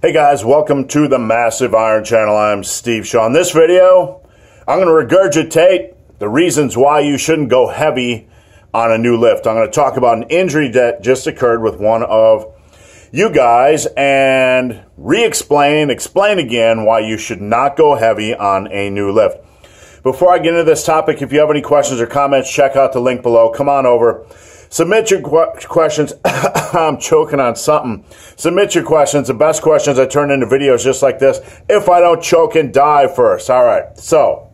Hey guys, welcome to the Massive Iron Channel. I'm Steve Shaw. In this video, I'm going to regurgitate the reasons why you shouldn't go heavy on a new lift. I'm going to talk about an injury that just occurred with one of you guys and explain again why you should not go heavy on a new lift. Before I get into this topic, if you have any questions or comments, check out the link below. Come on over. Submit your questions. I'm choking on something. Submit your questions. The best questions I turn into videos just like this if I don't choke and die first. All right. So,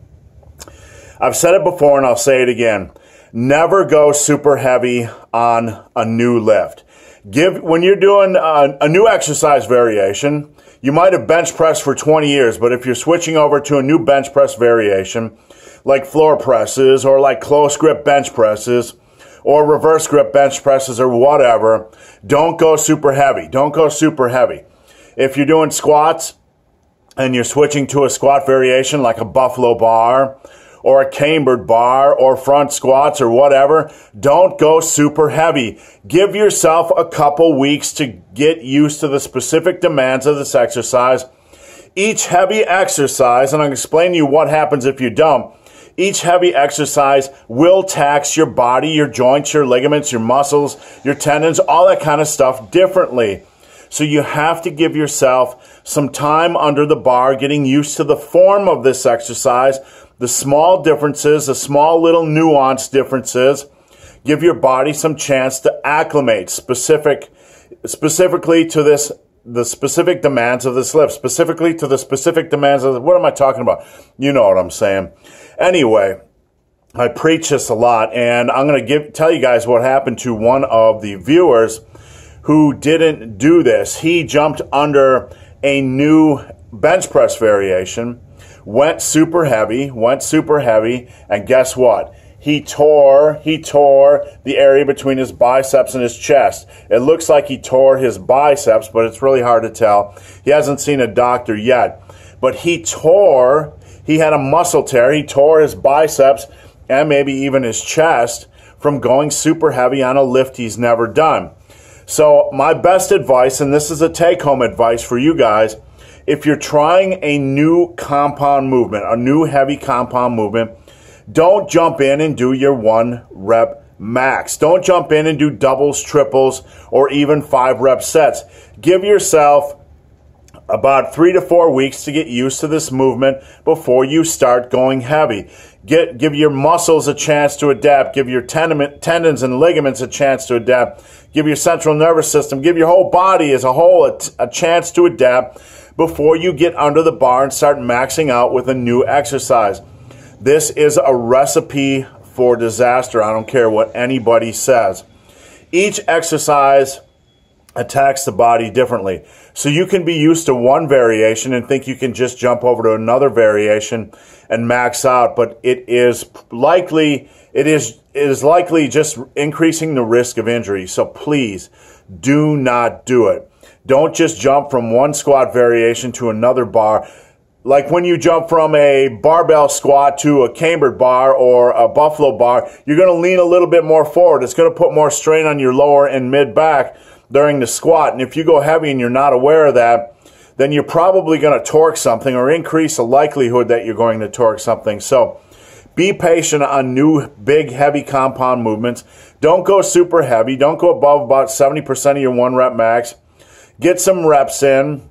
I've said it before and I'll say it again. Never go super heavy on a new lift. When you're doing a new exercise variation, you might have bench pressed for 20 years, but if you're switching over to a new bench press variation, like floor presses or like close grip bench presses, or reverse grip bench presses or whatever, don't go super heavy. Don't go super heavy. If you're doing squats and you're switching to a squat variation like a buffalo bar or a cambered bar or front squats or whatever, don't go super heavy. Give yourself a couple weeks to get used to the specific demands of this exercise. Each heavy exercise, and I'll explain to you what happens if you don't, each heavy exercise will tax your body, your joints, your ligaments, your muscles, your tendons, all that kind of stuff differently. So you have to give yourself some time under the bar, getting used to the form of this exercise, the small differences, the small little nuanced differences. Give your body some chance to acclimate specifically to this, the specific demands of this lift, specifically to the specific demands of what am I talking about? You know what I'm saying. Anyway, I preach this a lot, and I'm going to tell you guys what happened to one of the viewers who didn't do this. He jumped under a new bench press variation, went super heavy, and guess what? He tore the area between his biceps and his chest. It looks like he tore his biceps, but it's really hard to tell. He hasn't seen a doctor yet. But he had a muscle tear. He tore his biceps and maybe even his chest from going super heavy on a lift he's never done. So my best advice, and this is a take-home advice for you guys, if you're trying a new compound movement, a new heavy compound movement, don't jump in and do your 1 rep max. Don't jump in and do doubles, triples, or even 5 rep sets. Give yourself about 3 to 4 weeks to get used to this movement before you start going heavy. Give your muscles a chance to adapt. Give your tendons and ligaments a chance to adapt. Give your central nervous system, give your whole body as a whole a chance to adapt before you get under the bar and start maxing out with a new exercise. This is a recipe for disaster. I don't care what anybody says. Each exercise attacks the body differently. So you can be used to one variation and think you can just jump over to another variation and max out, but it is likely just increasing the risk of injury. So please do not do it. Don't just jump from one squat variation to another bar. Like when you jump from a barbell squat to a cambered bar or a buffalo bar, you're going to lean a little bit more forward. It's going to put more strain on your lower and mid back during the squat. And if you go heavy and you're not aware of that, then you're probably going to torque something or increase the likelihood that you're going to torque something. So be patient on new, big, heavy compound movements. Don't go super heavy. Don't go above about 70% of your 1 rep max. Get some reps in.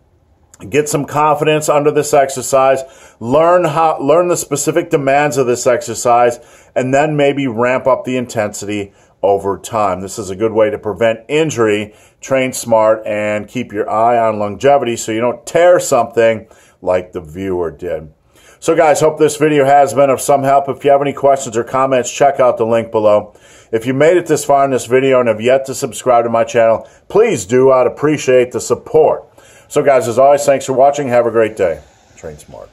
Get some confidence under this exercise. Learn the specific demands of this exercise, and then maybe ramp up the intensity over time. This is a good way to prevent injury. Train smart and keep your eye on longevity so you don't tear something like the viewer did. So guys, hope this video has been of some help. If you have any questions or comments, check out the link below. If you made it this far in this video and have yet to subscribe to my channel, please do. I'd appreciate the support. So guys, as always, thanks for watching. Have a great day. Train smart.